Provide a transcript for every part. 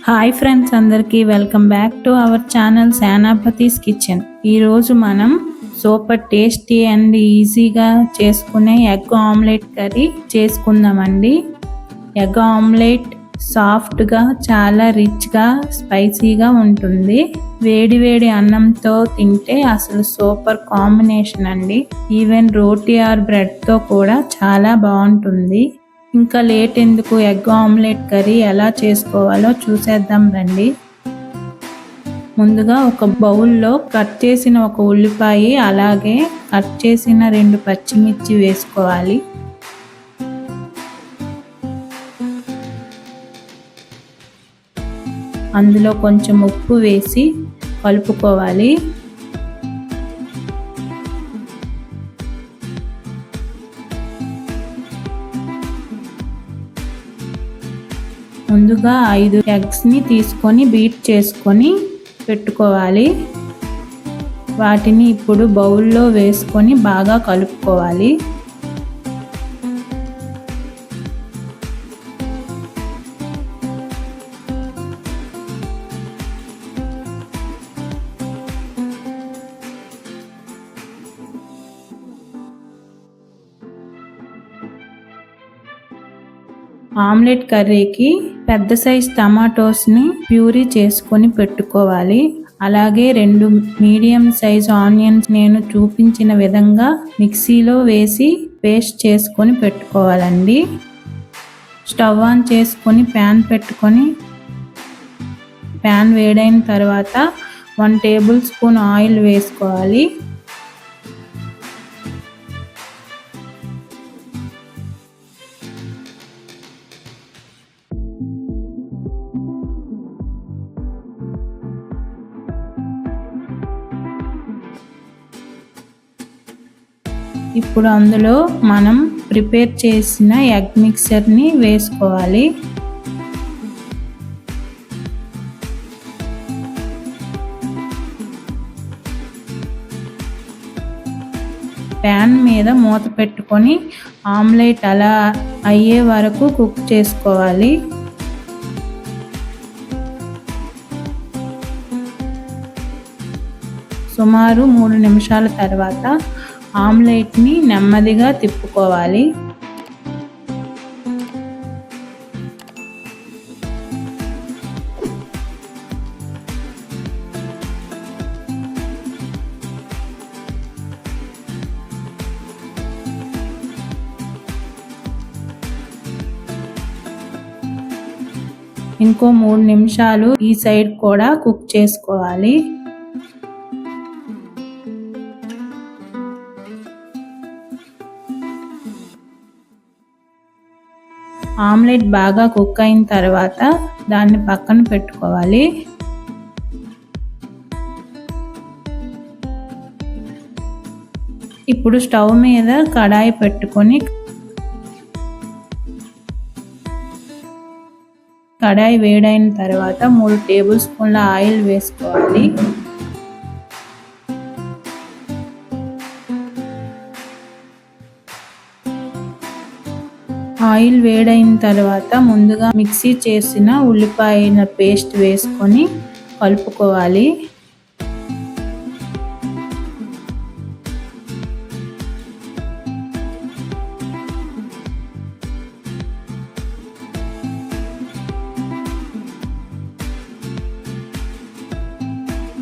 Hi friends, అందరికీ welcome back to our channel Shanapathi's kitchen. ఈరోజు మనం సూపర్ టేస్టీ అండ్ ఈజీగా చేసుకునే ఎగ్ ఆమ్లెట్ కర్రీ చేసుకుందామండి. ఎగ్ ఆమ్లెట్ సాఫ్ట్గా, చాలా రిచ్గా, స్పైసీగా ఉంటుంది. వేడి వేడి అన్నంతో తింటే అసలు సూపర్ కాంబినేషన్ అండి. ఈవెన్ రోటీ ఆర్ బ్రెడ్తో కూడా చాలా బాగుంటుంది. ఇంకా లేట్ ఎందుకు, ఎగ్ ఆమ్లెట్ కర్రీ ఎలా చేసుకోవాలో చూసేద్దాం రండి. ముందుగా ఒక బౌల్లో కట్ చేసిన ఒక ఉల్లిపాయ, అలాగే కట్ చేసిన 2 పచ్చిమిర్చి వేసుకోవాలి. అందులో కొంచెం ఉప్పు వేసి కలుపుకోవాలి. ముందుగా 5 ఎగ్స్ని తీసుకొని బీట్ చేసుకొని పెట్టుకోవాలి. వాటిని ఇప్పుడు బౌల్లో వేసుకొని బాగా కలుపుకోవాలి. ఆమ్లెట్ కర్రీకి పెద్ద సైజ్ టమాటోస్ని ప్యూరీ చేసుకొని పెట్టుకోవాలి. అలాగే 2 మీడియం సైజ్ ఆనియన్స్ నేను చూపించిన విధంగా మిక్సీలో వేసి పేస్ట్ చేసుకొని పెట్టుకోవాలండి. స్టవ్ ఆన్ చేసుకొని ప్యాన్ పెట్టుకొని, ప్యాన్ వేడైన తర్వాత 1 టేబుల్ స్పూన్ ఆయిల్ వేసుకోవాలి. ఇప్పుడు అందులో మనం ప్రిపేర్ చేసిన ఎగ్ మిక్చర్ని వేసుకోవాలి. ప్యాన్ మీద మూత పెట్టుకొని ఆమ్లెట్ అలా అయ్యే వరకు కుక్ చేసుకోవాలి. సుమారు 3 నిమిషాల తర్వాత ఆమ్లెట్ని నెమ్మదిగా తిప్పుకోవాలి. ఇంకో 3 నిమిషాలు ఈ సైడ్ కూడా కుక్ చేసుకోవాలి. ఆమ్లెట్ బాగా కుక్ అయిన తర్వాత దాన్ని పక్కన పెట్టుకోవాలి. ఇప్పుడు స్టవ్ మీద కడాయి పెట్టుకొని, కడాయి వేడైన తర్వాత 3 టేబుల్ స్పూన్ల ఆయిల్ వేసుకోవాలి. ఆయిల్ వేడైన తర్వాత ముందుగా మిక్సీ చేసిన ఉల్లిపాయల పేస్ట్ వేసుకొని కలుపుకోవాలి.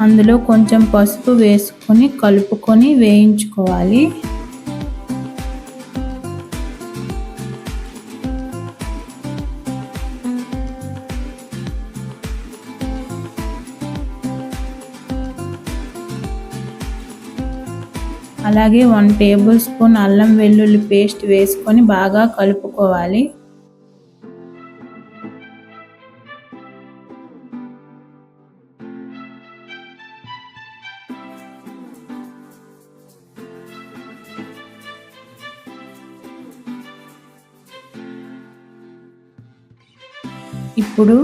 అందులో కొంచెం పసుపు వేసుకొని కలుపుకొని వేయించుకోవాలి. అలాగే 1 టేబుల్ స్పూన్ అల్లం వెల్లుల్లి పేస్ట్ వేసుకొని బాగా కలుపుకోవాలి. ఇప్పుడు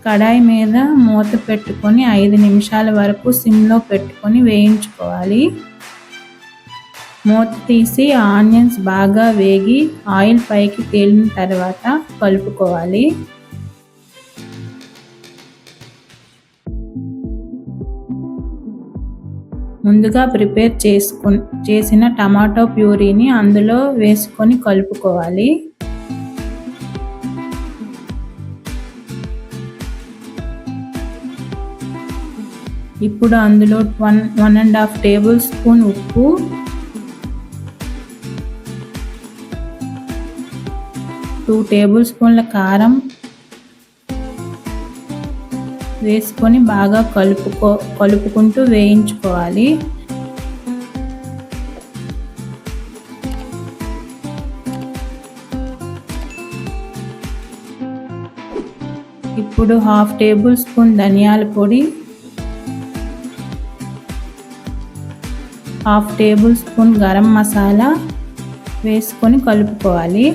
కడాయి మీద మూత పెట్టుకొని 5 నిమిషాల వరకు సిమ్లో పెట్టుకొని వేయించుకోవాలి. మూత తీసి ఆనియన్స్ బాగా వేగి ఆయిల్ పైకి తేలిన తర్వాత కలుపుకోవాలి. ముందుగా ప్రిపేర్ చేసిన టమాటో ప్యూరీని అందులో వేసుకొని కలుపుకోవాలి. ఇప్పుడు అందులో 1.5 టేబుల్ స్పూన్ ఉప్పు, 2 టేబుల్ స్పూన్ల కారం వేసుకొని బాగా కలుపుకుంటూ వేయించుకోవాలి. ఇప్పుడు 1/2 టేబుల్ స్పూన్ ధనియాల పొడి, 1/2 టేబుల్ స్పూన్ గరం మసాలా వేసుకొని కలుపుకోవాలి.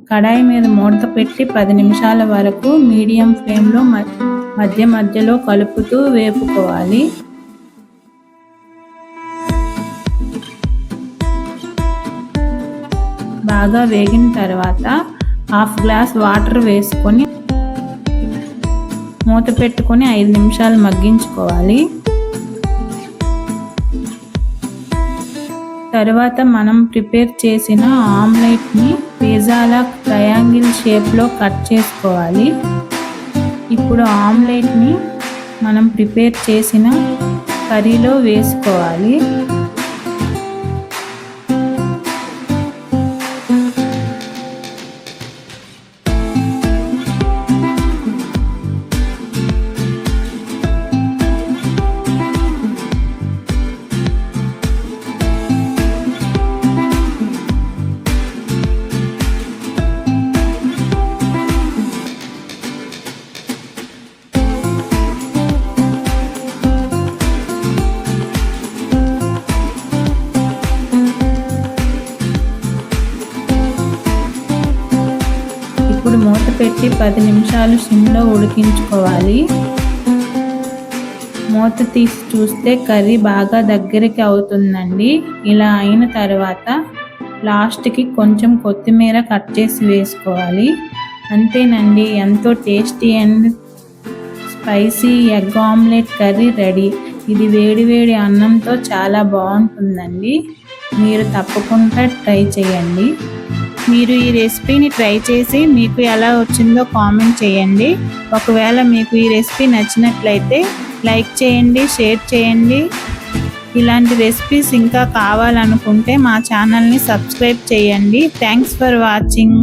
కడాయి మీద మూత పెట్టి 10 నిమిషాల వరకు మీడియం ఫ్లేమ్లో మధ్యలో కలుపుతూ వేపుకోవాలి. బాగా వేగిన తర్వాత 1/2 గ్లాస్ వాటర్ వేసుకొని మూత పెట్టుకొని 5 నిమిషాలు మగ్గించుకోవాలి. తర్వాత మనం ప్రిపేర్ చేసిన ఆమ్లెట్ని పిజ్జాలా ట్రయాంగిల్ షేప్లో కట్ చేసుకోవాలి. ఇప్పుడు ఆమ్లెట్ని మనం ప్రిపేర్ చేసిన కర్రీలో వేసుకోవాలి. ఇప్పుడు మూత పెట్టి 10 నిమిషాలు సిమ్లో ఉడికించుకోవాలి. మూత తీసి చూస్తే కర్రీ బాగా దగ్గరికి అవుతుందండి. ఇలా అయిన తర్వాత లాస్ట్కి కొంచెం కొత్తిమీర కట్ చేసి వేసుకోవాలి. అంతేనండి, ఎంతో tasty and spicy egg omelette curry ready. ఇది వేడివేడి అన్నంతో చాలా బాగుంటుందండి. మీరు తప్పకుండా ట్రై చేయండి. మీరు ఈ రెసిపీని ట్రై చేసి మీకు ఎలా వచ్చిందో కామెంట్ చేయండి. ఒకవేళ మీకు ఈ రెసిపీ నచ్చినట్లయితే లైక్ చేయండి, షేర్ చేయండి. ఇలాంటి రెసిపీస్ ఇంకా కావాలనుకుంటే మా ఛానల్ని సబ్స్క్రైబ్ చేయండి. Thanks for watching.